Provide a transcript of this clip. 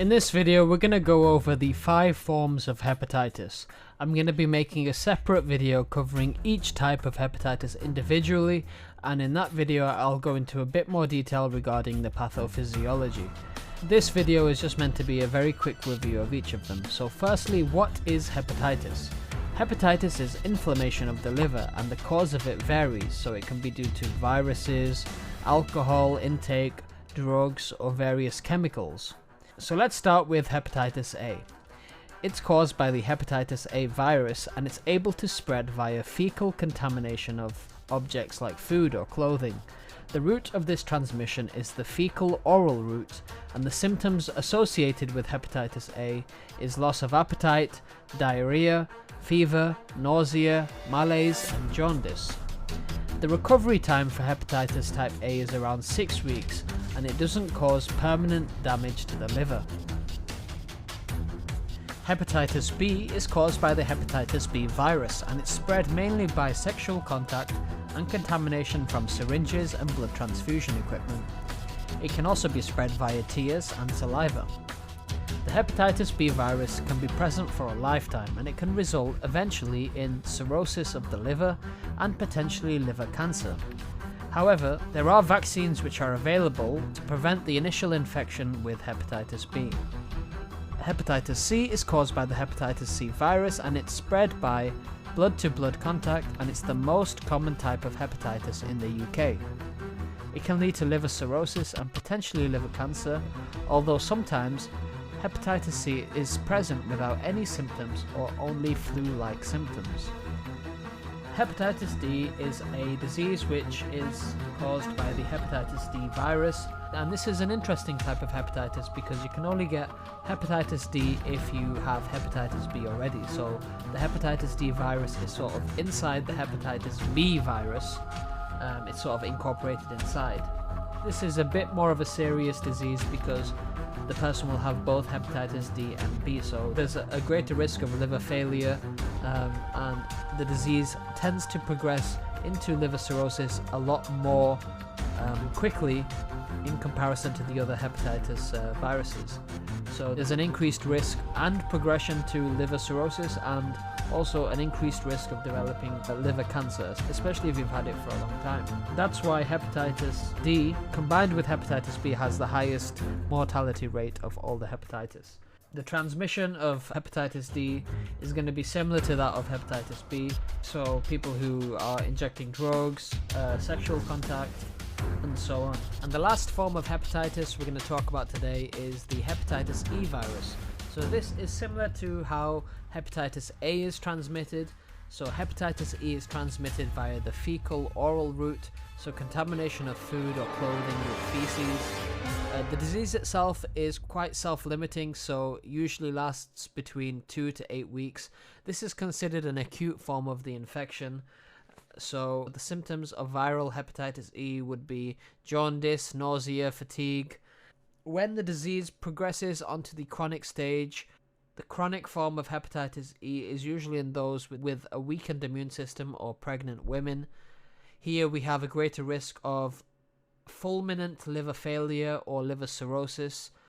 In this video, we're going to go over the 5 forms of hepatitis. I'm going to be making a separate video covering each type of hepatitis individually, and in that video I'll go into a bit more detail regarding the pathophysiology. This video is just meant to be a very quick review of each of them. So firstly, what is hepatitis? Hepatitis is inflammation of the liver, and the cause of it varies, so it can be due to viruses, alcohol intake, drugs, or various chemicals. So let's start with hepatitis A. It's caused by the hepatitis A virus, and it's able to spread via fecal contamination of objects like food or clothing. The route of this transmission is the fecal-oral route, and the symptoms associated with hepatitis A is loss of appetite, diarrhea, fever, nausea, malaise, and jaundice. The recovery time for hepatitis type A is around 6 weeks, and it doesn't cause permanent damage to the liver. Hepatitis B is caused by the hepatitis B virus, and it's spread mainly by sexual contact and contamination from syringes and blood transfusion equipment. It can also be spread via tears and saliva. The hepatitis B virus can be present for a lifetime, and it can result eventually in cirrhosis of the liver and potentially liver cancer. However, there are vaccines which are available to prevent the initial infection with hepatitis B. Hepatitis C is caused by the hepatitis C virus, and it's spread by blood-to-blood contact, and it's the most common type of hepatitis in the UK. It can lead to liver cirrhosis and potentially liver cancer, although sometimes hepatitis C is present without any symptoms or only flu-like symptoms. Hepatitis D is a disease which is caused by the hepatitis D virus, and this is an interesting type of hepatitis because you can only get hepatitis D if you have hepatitis B already. So the hepatitis D virus is sort of inside the hepatitis B virus. It's sort of incorporated inside. This is a bit more of a serious disease because the person will have both hepatitis D and B, so there's a greater risk of liver failure, and the disease tends to progress into liver cirrhosis a lot more quickly in comparison to the other hepatitis viruses. So there's an increased risk and progression to liver cirrhosis, and also an increased risk of developing liver cancer, especially if you've had it for a long time. That's why hepatitis D combined with hepatitis B has the highest mortality rate of all the hepatitis. The transmission of hepatitis D is going to be similar to that of hepatitis B, so people who are injecting drugs, sexual contact, and so on. And the last form of hepatitis we're going to talk about today is the hepatitis E virus. So this is similar to how hepatitis A is transmitted. So hepatitis E is transmitted via the fecal-oral route, so contamination of food or clothing with feces. The disease itself is quite self-limiting, so usually lasts between 2 to 8 weeks. This is considered an acute form of the infection. So the symptoms of viral hepatitis E would be jaundice, nausea, fatigue. When the disease progresses onto the chronic stage, the chronic form of hepatitis E is usually in those with a weakened immune system or pregnant women. Here we have a greater risk of fulminant liver failure or liver cirrhosis.